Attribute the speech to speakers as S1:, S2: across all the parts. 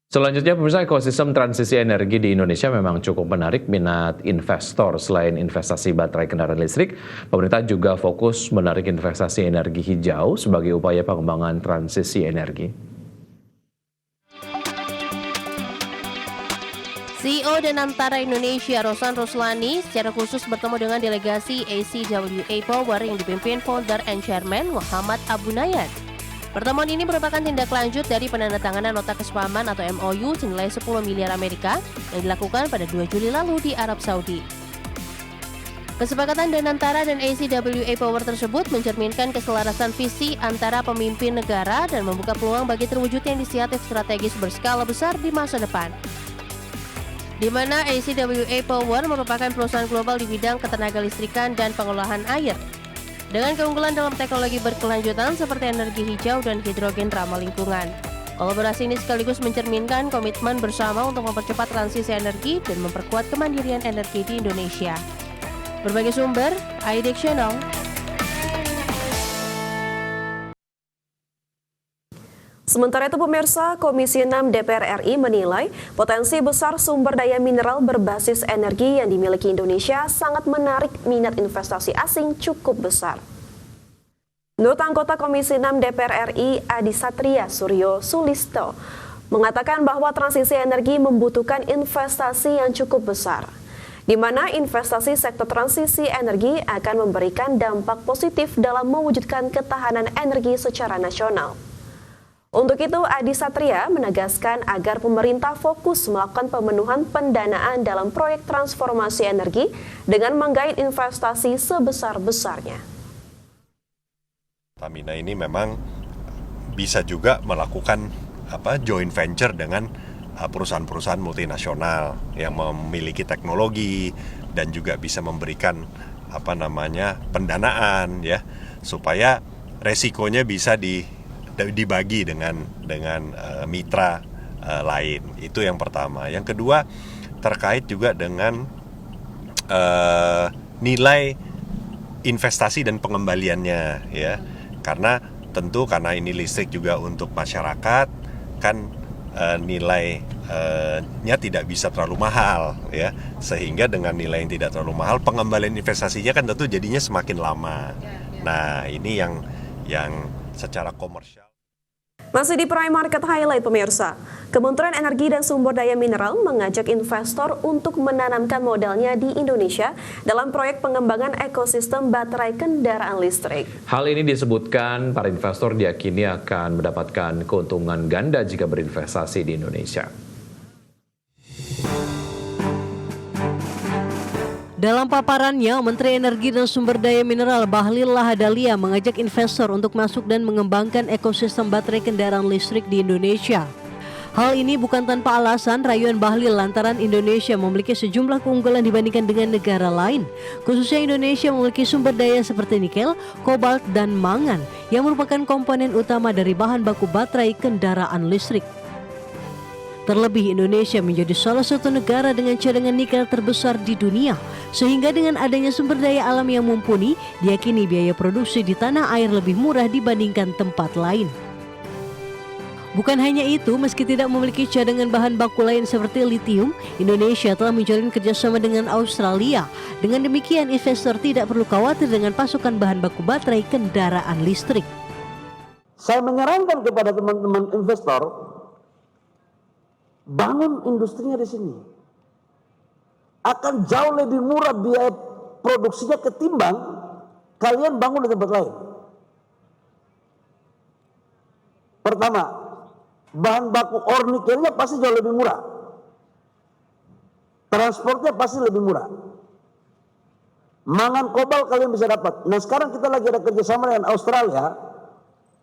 S1: Selanjutnya, pemirsa, ekosistem transisi energi di Indonesia memang cukup menarik minat investor. Selain investasi baterai kendaraan listrik, pemerintah juga fokus menarik investasi energi hijau sebagai upaya pengembangan transisi energi.
S2: CEO Danantara Indonesia Rosan Roslani secara khusus bertemu dengan delegasi ACWA Power yang dipimpin founder and chairman Muhammad Abu Nayyan. Pertemuan ini merupakan tindak lanjut dari penandatanganan nota kesepahaman atau MOU senilai 10 miliar Amerika yang dilakukan pada 2 Juli lalu di Arab Saudi. Kesepakatan Danantara dan ACWA Power tersebut mencerminkan keselarasan visi antara pemimpin negara dan membuka peluang bagi terwujudnya inisiatif strategis berskala besar di masa depan, di mana ACWA Power merupakan perusahaan global di bidang ketenagalistrikan dan pengolahan air, dengan keunggulan dalam teknologi berkelanjutan seperti energi hijau dan hidrogen ramah lingkungan. Kolaborasi ini sekaligus mencerminkan komitmen bersama untuk mempercepat transisi energi dan memperkuat kemandirian energi di Indonesia. Berbagai sumber, IDX Channel.
S3: Sementara itu pemirsa, Komisi 6 DPR RI menilai potensi besar sumber daya mineral berbasis energi yang dimiliki Indonesia sangat menarik minat investasi asing cukup besar. Menurut anggota Komisi 6 DPR RI Adi Satria Suryo Sulisto mengatakan bahwa transisi energi membutuhkan investasi yang cukup besar, di mana investasi sektor transisi energi akan memberikan dampak positif dalam mewujudkan ketahanan energi secara nasional. Untuk itu, Adi Satria menegaskan agar pemerintah fokus melakukan pemenuhan pendanaan dalam proyek transformasi energi dengan menggait investasi sebesar-besarnya.
S4: Pertamina ini memang bisa juga melakukan joint venture dengan perusahaan-perusahaan multinasional yang memiliki teknologi dan juga bisa memberikan pendanaan ya, supaya resikonya bisa dibagi dengan mitra lain. Itu yang pertama. Yang kedua, terkait juga dengan nilai investasi dan pengembaliannya ya. Karena ini listrik juga untuk masyarakat, kan nilainya tidak bisa terlalu mahal ya. Sehingga dengan nilai yang tidak terlalu mahal, pengembalian investasinya kan tentu jadinya semakin lama. Nah, ini yang secara komersial.
S3: Masih di Prime Market Highlight pemirsa, Kementerian Energi dan Sumber Daya Mineral mengajak investor untuk menanamkan modalnya di Indonesia dalam proyek pengembangan ekosistem baterai kendaraan listrik.
S1: Hal ini disebutkan para investor diyakini akan mendapatkan keuntungan ganda jika berinvestasi di Indonesia.
S5: Dalam paparannya, Menteri Energi dan Sumber Daya Mineral Bahlil Lahadalia mengajak investor untuk masuk dan mengembangkan ekosistem baterai kendaraan listrik di Indonesia. Hal ini bukan tanpa alasan, rayuan Bahlil lantaran Indonesia memiliki sejumlah keunggulan dibandingkan dengan negara lain. Khususnya Indonesia memiliki sumber daya seperti nikel, kobalt, dan mangan yang merupakan komponen utama dari bahan baku baterai kendaraan listrik. Terlebih Indonesia menjadi salah satu negara dengan cadangan nikel terbesar di dunia, sehingga dengan adanya sumber daya alam yang mumpuni, diyakini biaya produksi di tanah air lebih murah dibandingkan tempat lain. Bukan hanya itu, meski tidak memiliki cadangan bahan baku lain seperti litium, Indonesia telah menjalin kerjasama dengan Australia. Dengan demikian, investor tidak perlu khawatir dengan pasokan bahan baku baterai kendaraan listrik.
S6: Saya menyarankan kepada teman-teman investor, bangun industrinya di sini. Akan jauh lebih murah biaya produksinya ketimbang kalian bangun di tempat lain. Pertama, bahan baku ore nikelnya pasti jauh lebih murah. Transportnya pasti lebih murah. Mangan kobalt kalian bisa dapat. Nah, sekarang kita lagi ada kerjasama dengan Australia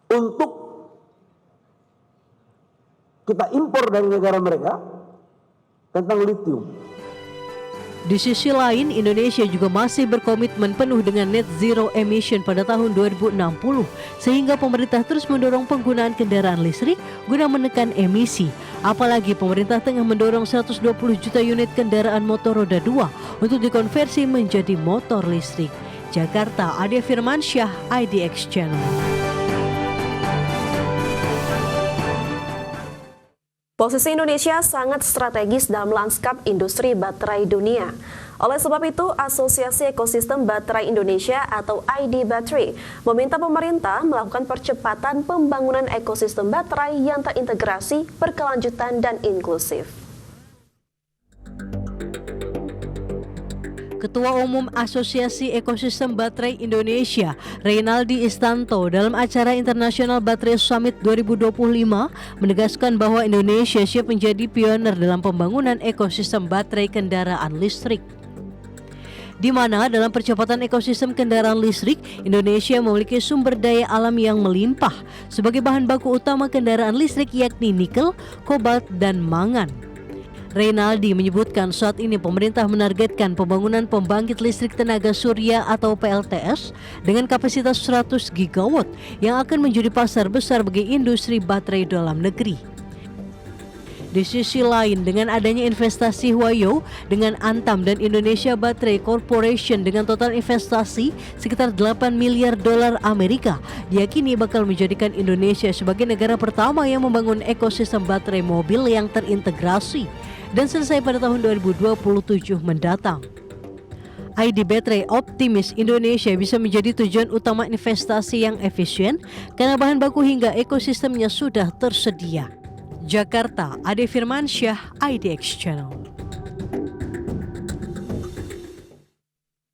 S6: untuk kita impor dari negara mereka tentang litium.
S5: Di sisi lain, Indonesia juga masih berkomitmen penuh dengan net zero emission pada tahun 2060, sehingga pemerintah terus mendorong penggunaan kendaraan listrik guna menekan emisi. Apalagi pemerintah tengah mendorong 120 juta unit kendaraan motor roda 2 untuk dikonversi menjadi motor listrik. Jakarta, Ade Firmansyah, IDX Channel.
S3: Posisi Indonesia sangat strategis dalam lanskap industri baterai dunia. Oleh sebab itu, Asosiasi Ekosistem Baterai Indonesia atau ID Battery meminta pemerintah melakukan percepatan pembangunan ekosistem baterai yang terintegrasi, berkelanjutan, dan inklusif.
S5: Ketua Umum Asosiasi Ekosistem Baterai Indonesia, Reynaldi Istanto, dalam acara International Battery Summit 2025 menegaskan bahwa Indonesia siap menjadi pionir dalam pembangunan ekosistem baterai kendaraan listrik. Di mana dalam percepatan ekosistem kendaraan listrik, Indonesia memiliki sumber daya alam yang melimpah sebagai bahan baku utama kendaraan listrik yakni nikel, kobalt, dan mangan. Reynaldi menyebutkan saat ini pemerintah menargetkan pembangunan pembangkit listrik tenaga surya atau PLTS dengan kapasitas 100 gigawatt yang akan menjadi pasar besar bagi industri baterai dalam negeri. Di sisi lain, dengan adanya investasi Huayou dengan Antam dan Indonesia Battery Corporation dengan total investasi sekitar 8 miliar dolar Amerika, diyakini bakal menjadikan Indonesia sebagai negara pertama yang membangun ekosistem baterai mobil yang terintegrasi dan selesai pada tahun 2027 mendatang. ID Battery optimis Indonesia bisa menjadi tujuan utama investasi yang efisien karena bahan baku hingga ekosistemnya sudah tersedia. Jakarta, Ade Firmansyah, IDX Channel.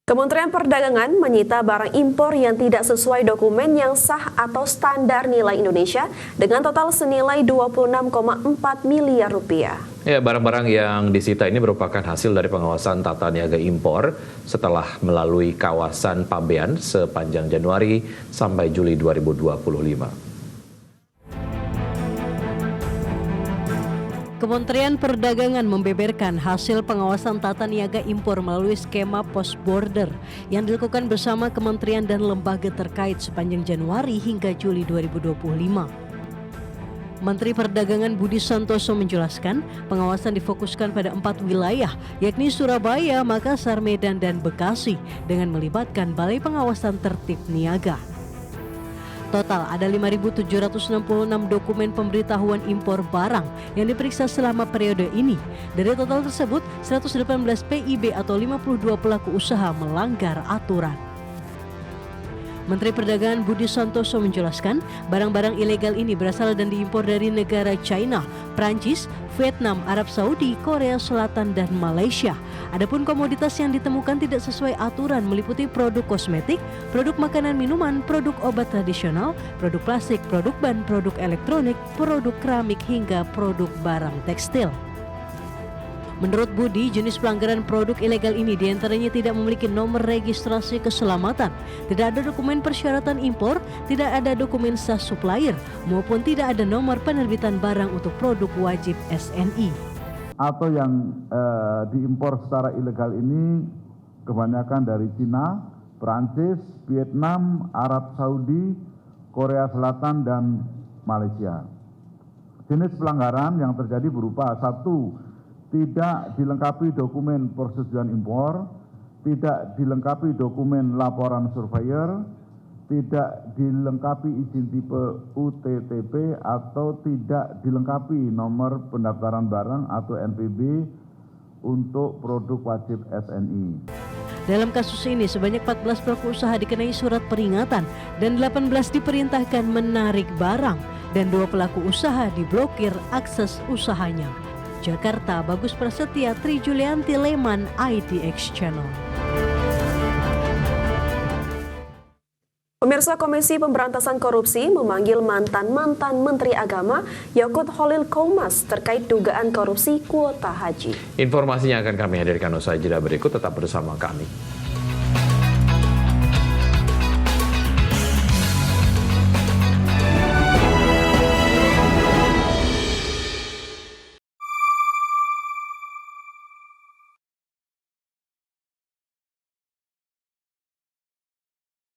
S3: Kementerian Perdagangan menyita barang impor yang tidak sesuai dokumen yang sah atau standar nilai Indonesia dengan total senilai 26,4 miliar rupiah.
S1: Ya, barang-barang yang disita ini merupakan hasil dari pengawasan tata niaga impor setelah melalui kawasan Pabean sepanjang Januari sampai Juli 2025.
S5: Kementerian Perdagangan membeberkan hasil pengawasan tata niaga impor melalui skema post border yang dilakukan bersama kementerian dan lembaga terkait sepanjang Januari hingga Juli 2025. Menteri Perdagangan Budi Santoso menjelaskan pengawasan difokuskan pada 4 wilayah yakni Surabaya, Makassar, Medan, dan Bekasi dengan melibatkan Balai Pengawasan Tertib Niaga. Total ada 5.766 dokumen pemberitahuan impor barang yang diperiksa selama periode ini. Dari total tersebut, 118 PIB atau 52 pelaku usaha melanggar aturan. Menteri Perdagangan Budi Santoso menjelaskan, barang-barang ilegal ini berasal dan diimpor dari negara China, Prancis, Vietnam, Arab Saudi, Korea Selatan, dan Malaysia. Adapun komoditas yang ditemukan tidak sesuai aturan meliputi produk kosmetik, produk makanan minuman, produk obat tradisional, produk plastik, produk ban, produk elektronik, produk keramik, hingga produk barang tekstil. Menurut Budi, jenis pelanggaran produk ilegal ini diantaranya tidak memiliki nomor registrasi keselamatan, tidak ada dokumen persyaratan impor, tidak ada dokumen sah supplier, maupun tidak ada nomor penerbitan barang untuk produk wajib SNI.
S7: Atau yang diimpor secara ilegal ini kebanyakan dari Cina, Prancis, Vietnam, Arab Saudi, Korea Selatan, dan Malaysia. Jenis pelanggaran yang terjadi berupa 1. Tidak dilengkapi dokumen persetujuan impor, tidak dilengkapi dokumen laporan surveyor, tidak dilengkapi izin tipe UTTP, atau tidak dilengkapi nomor pendaftaran barang atau NPB untuk produk wajib SNI.
S5: Dalam kasus ini, sebanyak 14 pelaku usaha dikenai surat peringatan dan 18 diperintahkan menarik barang dan 2 pelaku usaha diblokir akses usahanya. Jakarta, Bagus Prasetya, Tri Julianti Leman, IDX Channel.
S3: Pemirsa, Komisi Pemberantasan Korupsi memanggil mantan-mantan Menteri Agama Yakut Holil Komas terkait dugaan korupsi kuota haji.
S1: Informasinya akan kami hadirkan usai jeda berikut, tetap bersama kami.